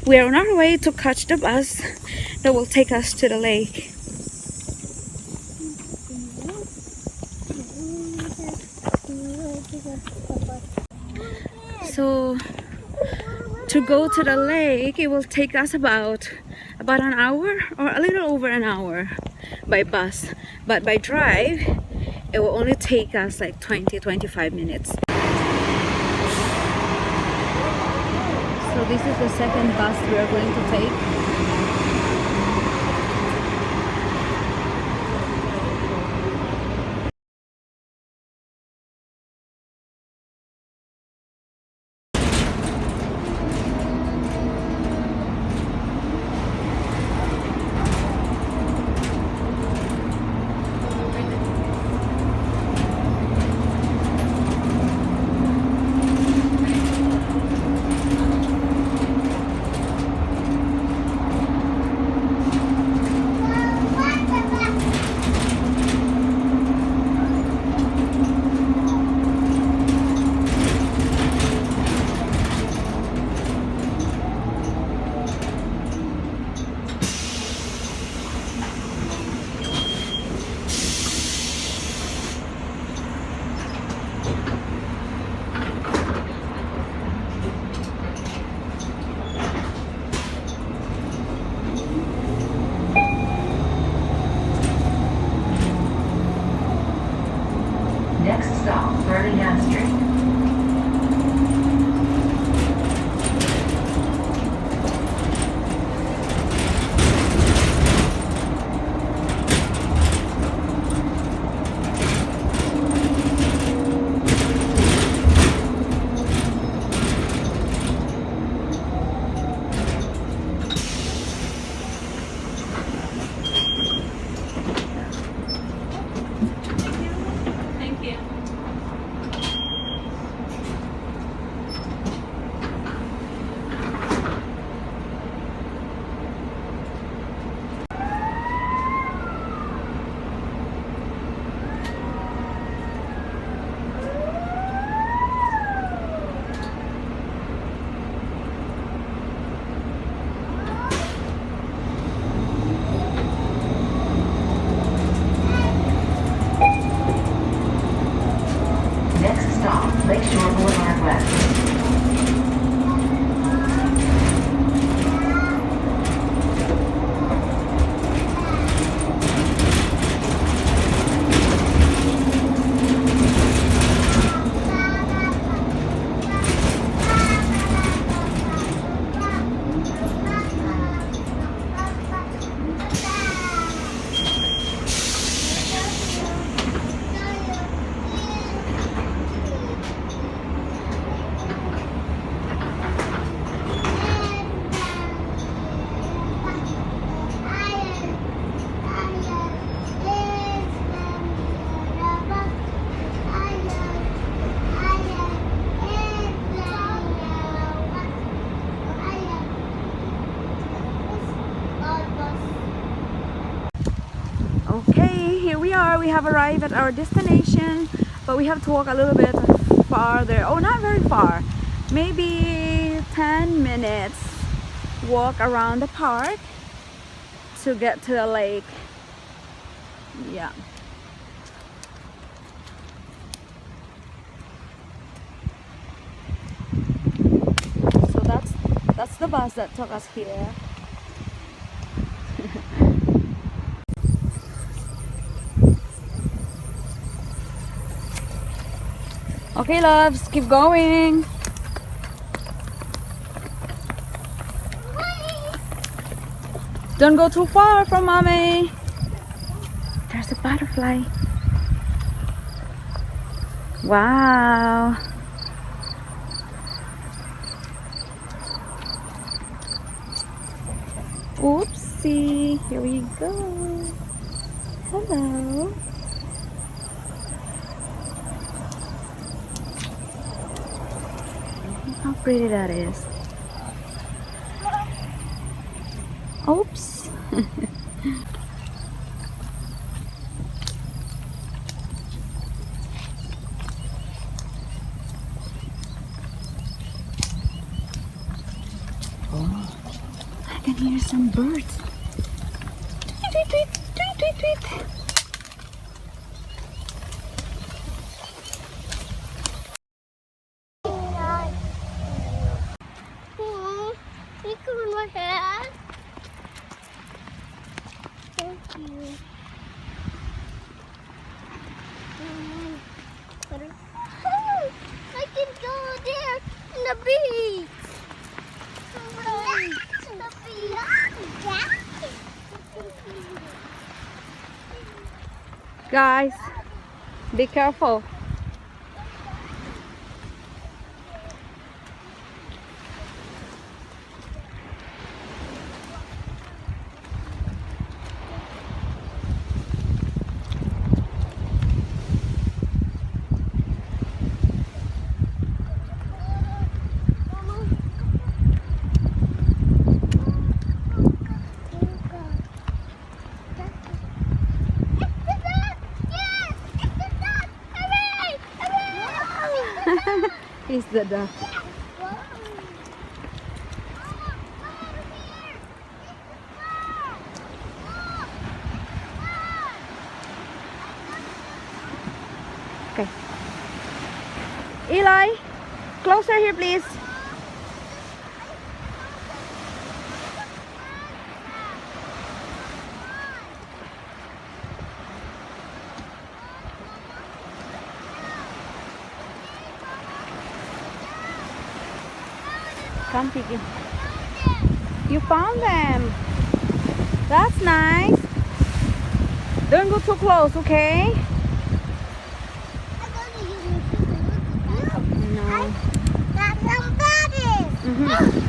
We are on our way to catch the bus that will take us to the lake. So to go to the lake, it will take us about an hour or a little over an hour by bus, but by drive it will only take us like 20-25 minutes. So this is the second bus we are going to take. Next stop, Birmingham Street. Next stop, Lakeshore Boulevard West. Okay, here we are. We have arrived at our destination, but we have to walk a little bit farther. Oh, not very far. Maybe 10 minutes walk around the park to get to the lake. Yeah. So that's the bus that took us here. Okay, loves, keep going. Don't go too far from mommy. There's a butterfly. Wow. Oopsie. Here we go. Hello. How pretty that is. Oops. Oh. can hear some birds. Tweet, tweet, tweet, tweet, tweet, tweet. You come in my head. Thank you. I can go there in the beach. Guys, be careful. It's the duck. Okay. Eli, closer here, please. Come, Piggy. You found them. That's nice. Don't go too close, okay? No. That's somebody. Mm-hmm.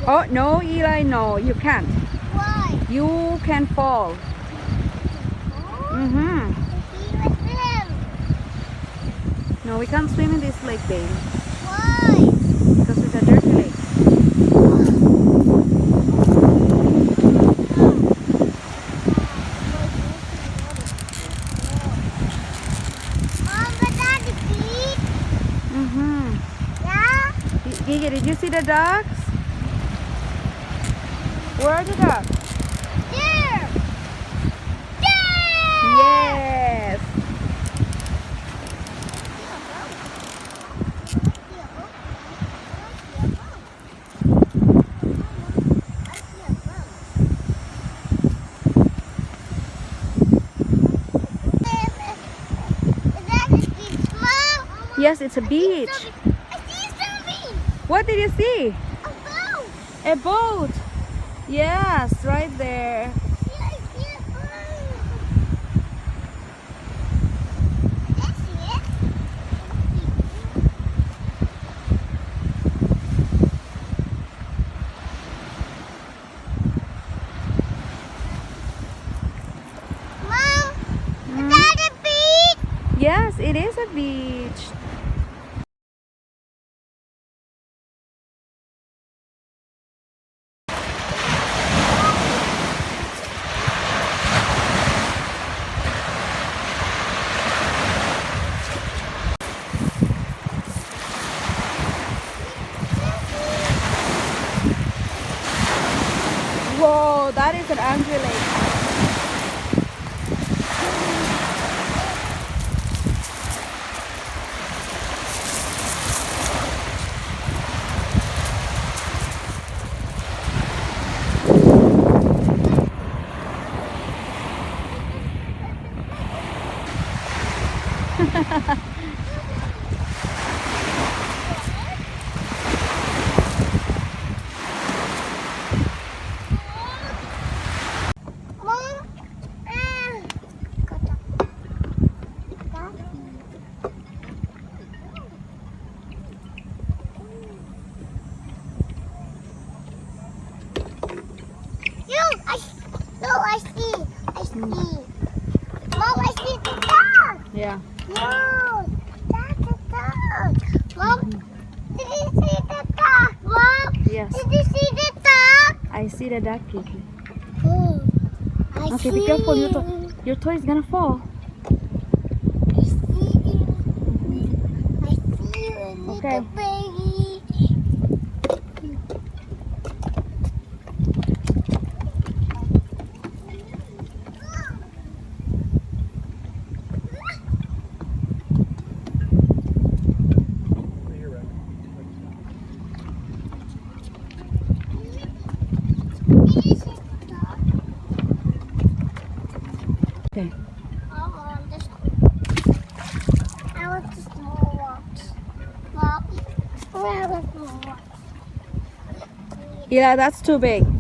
Oh, no, Eli, no. You can't. Why? You can fall. Mm-hmm. No, we can't swim in this lake, babe. Why? Because it's a dirty lake. Mom, but that's a beach. Mm-hmm. Yeah? Gigi, did you see the ducks? Where are the ducks? There. There. Yes. Yes, it's a beach. I see something. What did you see? A boat. A boat. Yes, right there. I see a boat. That's it. Mom, is that a beach? Yes, it is a beach. Whoa, that is an angry lake. Mom, I see. Mom, I see the dog. Yeah. No, that's a dog. Mom, did you see the dog? Mom, Yes. did you see the dog? I see the duck, Kiki. Oh, I Okay, see. be careful. Your toy is gonna fall. I see you. I see you, little Okay. baby. Yeah, that's too big.